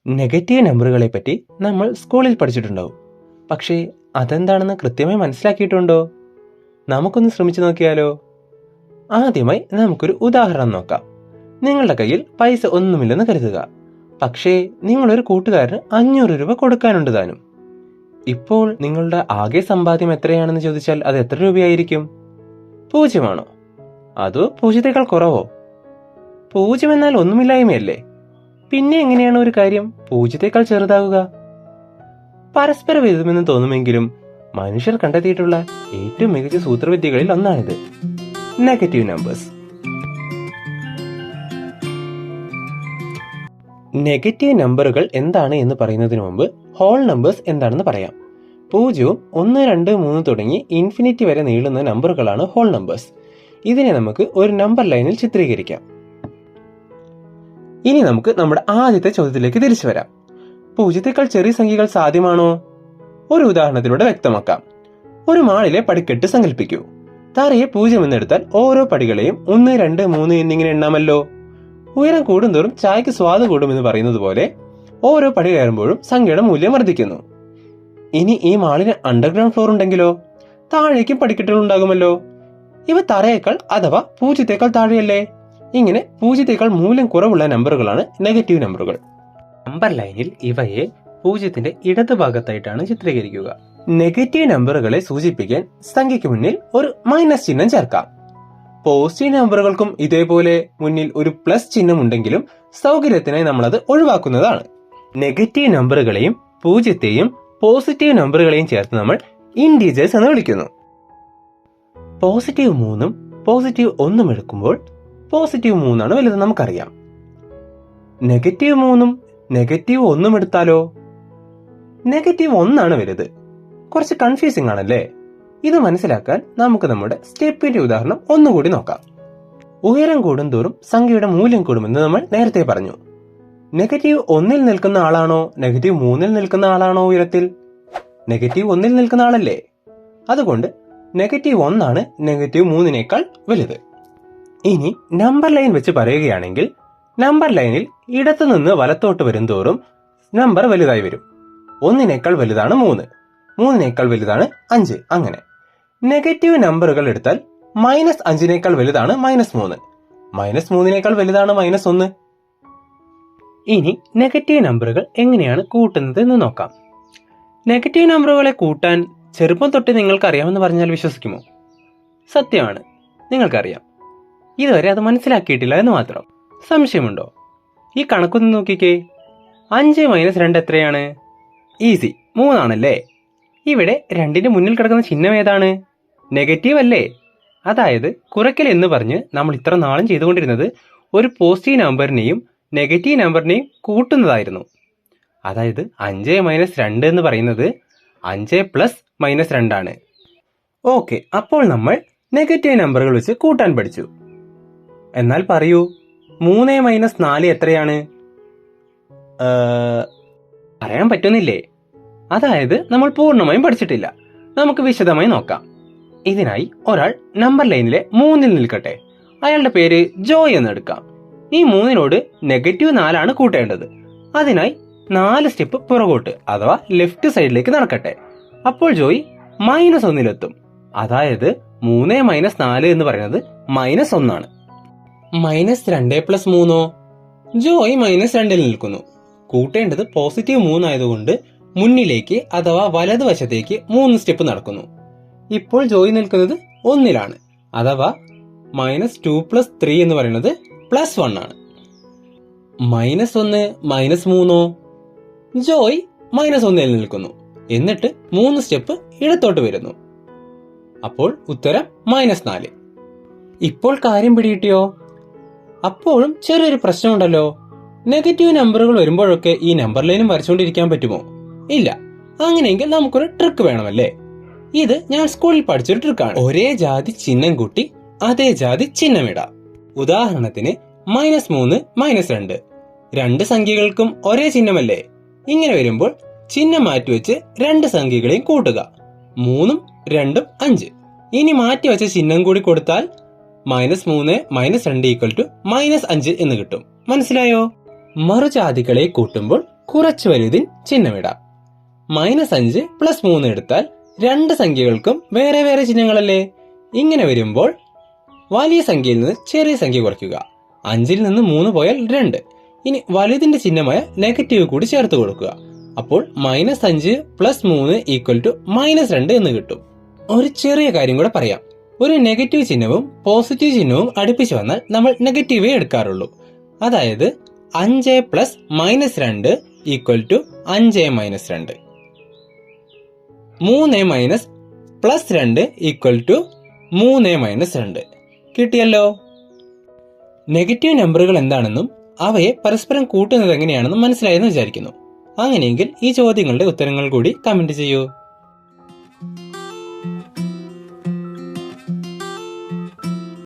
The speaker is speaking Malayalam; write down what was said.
നെഗറ്റീവ് നമ്പറുകളെ പറ്റി നമ്മൾ സ്കൂളിൽ പഠിച്ചിട്ടുണ്ടാവും. പക്ഷേ അതെന്താണെന്ന് കൃത്യമായി മനസ്സിലാക്കിയിട്ടുണ്ടോ? നമുക്കൊന്ന് ശ്രമിച്ചു നോക്കിയാലോ? ആദ്യമായി നമുക്കൊരു ഉദാഹരണം നോക്കാം. നിങ്ങളുടെ കയ്യിൽ പൈസ ഒന്നുമില്ലെന്ന് കരുതുക. പക്ഷേ നിങ്ങളൊരു കൂട്ടുകാരന് 500 രൂപ കൊടുക്കാനുണ്ട് താനും. ഇപ്പോൾ നിങ്ങളുടെ ആകെ സമ്പാദ്യം എത്രയാണെന്ന് ചോദിച്ചാൽ അത് എത്ര രൂപയായിരിക്കും? 0 ആണോ? അതോ 0 കുറവോ? 0 എന്നാൽ ഒന്നുമില്ലായ്മയല്ലേ? പിന്നെ എങ്ങനെയാണ് ഒരു കാര്യം 0 ചെറുതാവുക? പരസ്പര വിരുദ്ധമെന്ന് തോന്നുമെങ്കിലും മനുഷ്യർ കണ്ടെത്തിയിട്ടുള്ള ഏറ്റവും മികച്ച സൂത്രവിദ്യകളിൽ ഒന്നാണിത്, നെഗറ്റീവ് നമ്പേഴ്സ്. നെഗറ്റീവ് നമ്പറുകൾ എന്താണ് എന്ന് പറയുന്നതിന് മുമ്പ് ഹോൾ നമ്പേഴ്സ് എന്താണെന്ന് പറയാം. 0, 1, 2, 3 തുടങ്ങി ഇൻഫിനിറ്റി വരെ നീളുന്ന നമ്പറുകളാണ് ഹോൾ നമ്പേഴ്സ്. ഇതിനെ നമുക്ക് ഒരു നമ്പർ ലൈനിൽ ചിത്രീകരിക്കാം. ഇനി നമുക്ക് നമ്മുടെ ആദ്യത്തെ ചോദ്യത്തിലേക്ക് തിരിച്ചു വരാം. 0 ചെറിയ സംഖ്യകൾ സാധ്യമാണോ? ഒരു ഉദാഹരണത്തിലൂടെ വ്യക്തമാക്കാം. ഒരു മാളിലെ പടിക്കെട്ട് സങ്കല്പിക്കൂ. തറയെ 0 എന്നെടുത്താൽ ഓരോ പടികളെയും 1, 2, 3 എന്നിങ്ങനെ എണ്ണാമല്ലോ. ഉയരം കൂടുന്തോറും ചായക്ക് സ്വാദ് കൂടുമെന്ന് പറയുന്നത് പോലെ ഓരോ പടി കയറുമ്പോഴും സംഖ്യയുടെ മൂല്യം വർദ്ധിക്കുന്നു. ഇനി ഈ മാളിന് അണ്ടർഗ്രൗണ്ട് ഫ്ലോർ ഉണ്ടെങ്കിലോ? താഴേക്കും പടിക്കെട്ടുകൾ ഉണ്ടാകുമല്ലോ. ഇവ തറയേക്കാൾ അഥവാ 0 താഴെയല്ലേ? ഇങ്ങനെ 0 മൂല്യം കുറവുള്ള നമ്പറുകളാണ് നെഗറ്റീവ് നമ്പറുകൾ. നമ്പർ ലൈനിൽ ഇവയെ 0 ഇടതുഭാഗത്തായിട്ടാണ് ചിത്രീകരിക്കുക. നെഗറ്റീവ് നമ്പറുകളെ സൂചിപ്പിക്കാൻ സംഖ്യയ്ക്ക് മുന്നിൽ ഒരു മൈനസ് ചിഹ്നം ചേർക്കാം. പോസിറ്റീവ് നമ്പറുകൾക്കും ഇതേപോലെ മുന്നിൽ ഒരു പ്ലസ് ചിഹ്നം ഉണ്ടെങ്കിലും സൗകര്യത്തിനായി നമ്മളത് ഒഴിവാക്കുന്നതാണ്. നെഗറ്റീവ് നമ്പറുകളെയും 0യും പോസിറ്റീവ് നമ്പറുകളെയും ചേർത്ത് നമ്മൾ ഇൻറ്റീജേഴ്സ് എന്ന് വിളിക്കുന്നു. പോസിറ്റീവ് 3ഉം പോസിറ്റീവ് 1ഉം എടുക്കുമ്പോൾ പോസിറ്റീവ് 3 ആണ് വലുത് നമുക്കറിയാം. നെഗറ്റീവ് 3ഉം നെഗറ്റീവ് 1ഉം എടുത്താലോ? നെഗറ്റീവ് 1 ആണ് വലുത്. കുറച്ച് കൺഫ്യൂസിംഗ് ആണല്ലേ? ഇത് മനസ്സിലാക്കാൻ നമുക്ക് നമ്മുടെ സ്റ്റെപ്പിന്റെ ഉദാഹരണം ഒന്നുകൂടി നോക്കാം. ഉയരം കൂടുന്തോറും സംഖ്യയുടെ മൂല്യം കൂടുമെന്ന് നമ്മൾ നേരത്തെ പറഞ്ഞു. നെഗറ്റീവ് 1ൽ നിൽക്കുന്ന ആളാണോ നെഗറ്റീവ് 3ൽ നിൽക്കുന്ന ആളാണോ ഉയരത്തിൽ? നെഗറ്റീവ് 1ൽ നിൽക്കുന്ന ആളല്ലേ. അതുകൊണ്ട് നെഗറ്റീവ് 1 ആണ് നെഗറ്റീവ് 3നേക്കാൾ വലുത്. ഇനി നമ്പർ ലൈൻ വെച്ച് പറയുകയാണെങ്കിൽ നമ്പർ ലൈനിൽ ഇടത്തുനിന്ന് വലത്തോട്ട് വരുംതോറും നമ്പർ വലുതായി വരും. 1നേക്കാൾ വലുതാണ് 3, 3നേക്കാൾ വലുതാണ് 5. അങ്ങനെ നെഗറ്റീവ് നമ്പറുകൾ എടുത്താൽ -5നേക്കാൾ വലുതാണ് -3, -3നേക്കാൾ വലുതാണ് -1. ഇനി നെഗറ്റീവ് നമ്പറുകൾ എങ്ങനെയാണ് കൂട്ടുന്നത് എന്ന് നോക്കാം. നെഗറ്റീവ് നമ്പറുകളെ കൂട്ടാൻ ചെറുപ്പം തൊട്ട് നിങ്ങൾക്ക് അറിയാമെന്ന് പറഞ്ഞാൽ വിശ്വസിക്കുമോ? സത്യമാണ്, നിങ്ങൾക്കറിയാം. ഇതുവരെ അത് മനസ്സിലാക്കിയിട്ടില്ല എന്ന് മാത്രം. സംശയമുണ്ടോ? ഈ കണക്കൊന്ന് നോക്കിക്കേ. 5 - 2 എത്രയാണ്? ഈസി, 3 ആണല്ലേ. ഇവിടെ 2ന്റെ മുന്നിൽ കിടക്കുന്ന ചിഹ്നം ഏതാണ്? നെഗറ്റീവ് അല്ലേ. അതായത് കുറയ്ക്കൽ എന്ന് പറഞ്ഞ് നമ്മൾ ഇത്ര നാളും ചെയ്തുകൊണ്ടിരുന്നത് ഒരു പോസിറ്റീവ് നമ്പറിനെയും നെഗറ്റീവ് നമ്പറിനെയും കൂട്ടുന്നതായിരുന്നു. അതായത് 5 - 2 എന്ന് പറയുന്നത് 5 + -2 ആണ്. ഓക്കെ, അപ്പോൾ നമ്മൾ നെഗറ്റീവ് നമ്പറുകൾ വെച്ച് കൂട്ടാൻ പഠിച്ചു. എന്നാൽ പറയൂ, 3 - 4 എത്രയാണ്? പറയാൻ പറ്റുന്നില്ലേ? അതായത് നമ്മൾ പൂർണ്ണമായും പഠിച്ചിട്ടില്ല. നമുക്ക് വിശദമായി നോക്കാം. ഇതിനായി ഒരാൾ നമ്പർ ലൈനിലെ 3ൽ നിൽക്കട്ടെ. അയാളുടെ പേര് ജോയ് എന്ന് എടുക്കാം. ഈ 3നോട് നെഗറ്റീവ് 4 ആണ് കൂട്ടേണ്ടത്. അതിനായി 4 സ്റ്റെപ്പ് പുറകോട്ട് അഥവാ ലെഫ്റ്റ് സൈഡിലേക്ക് നടക്കട്ടെ. അപ്പോൾ ജോയ് -1ലെത്തും. അതായത് 3 - 4 എന്ന് പറയുന്നത് -1 ആണ്. -2 + 3ഓ? ജോയ് -2ൽ നിൽക്കുന്നു. കൂട്ടേണ്ടത് പോസിറ്റീവ് 3 ആയതുകൊണ്ട് മുന്നിലേക്ക് അഥവാ വലതുവശത്തേക്ക് 3 സ്റ്റെപ്പ് നടക്കുന്നു. ഇപ്പോൾ ജോയ് നിൽക്കുന്നത് 1ലാണ്. അഥവാ -2 + 3 എന്ന് പറയുന്നത് +1 ആണ്. -1 - 3ഓ? ജോയ് -1ൽ നിൽക്കുന്നു. എന്നിട്ട് 3 സ്റ്റെപ്പ് ഇടത്തോട്ട് വരുന്നു. അപ്പോൾ ഉത്തരം -4. ഇപ്പോൾ കാര്യം പിടികിട്ടിയോ? അപ്പോഴും ചെറിയൊരു പ്രശ്നമുണ്ടല്ലോ. നെഗറ്റീവ് നമ്പറുകൾ വരുമ്പോഴൊക്കെ ഈ നമ്പർ ലൈനും വരച്ചുകൊണ്ടിരിക്കാൻ പറ്റുമോ? ഇല്ല. അങ്ങനെയെങ്കിൽ നമുക്കൊരു ട്രിക്ക് വേണമല്ലേ? ഇത് ഞാൻ സ്കൂളിൽ പഠിച്ചൊരു ട്രിക്കാണ്. ഒരേ ജാതി ചിഹ്നം കൂട്ടി അതേ ജാതി ചിഹ്നമിടാം. ഉദാഹരണത്തിന് -3 - 2. 2 സംഖ്യകൾക്കും ഒരേ ചിഹ്നമല്ലേ? ഇങ്ങനെ വരുമ്പോൾ ചിഹ്നം മാറ്റിവെച്ച് 2 സംഖ്യകളെയും കൂട്ടുക. 3ഉം 2ഉം 5. ഇനി മാറ്റിവെച്ച ചിഹ്നം കൂടി കൊടുത്താൽ -3 - 2 = -5 എന്ന് കിട്ടും. മനസ്സിലായോ? മറുജാതികളെ കൂട്ടുമ്പോൾ കുറച്ച് വലുതിൻ ചിഹ്നമിടാം. -5 + 3 എടുത്താൽ രണ്ട് സംഖ്യകൾക്കും വേറെ വേറെ ചിഹ്നങ്ങളല്ലേ? ഇങ്ങനെ വരുമ്പോൾ വലിയ സംഖ്യയിൽ നിന്ന് ചെറിയ സംഖ്യ കുറയ്ക്കുക. 5ൽ നിന്ന് 3 പോയാൽ 2. ഇനി വലുതിന്റെ ചിഹ്നമായ നെഗറ്റീവ് കൂടി ചേർത്ത് കൊടുക്കുക. അപ്പോൾ -5 + 3 = -2 എന്ന് കിട്ടും. ഒരു ചെറിയ കാര്യം കൂടെ പറയാം. ഒരു നെഗറ്റീവ് ചിഹ്നവും പോസിറ്റീവ് ചിഹ്നവും അടുപ്പിച്ച് വന്നാൽ നമ്മൾ നെഗറ്റീവേ എടുക്കാറുള്ളൂ. അതായത് 5 + -2 = 5 - 2. 3 + 2 = 3 - 2. കിട്ടിയല്ലോ. നെഗറ്റീവ് നമ്പറുകൾ എന്താണെന്നും അവയെ പരസ്പരം കൂട്ടുന്നത് എങ്ങനെയാണെന്നും മനസ്സിലായെന്ന് വിചാരിക്കുന്നു. അങ്ങനെയെങ്കിൽ ഈ ചോദ്യങ്ങളുടെ ഉത്തരങ്ങൾ കൂടി കമന്റ് ചെയ്യൂ.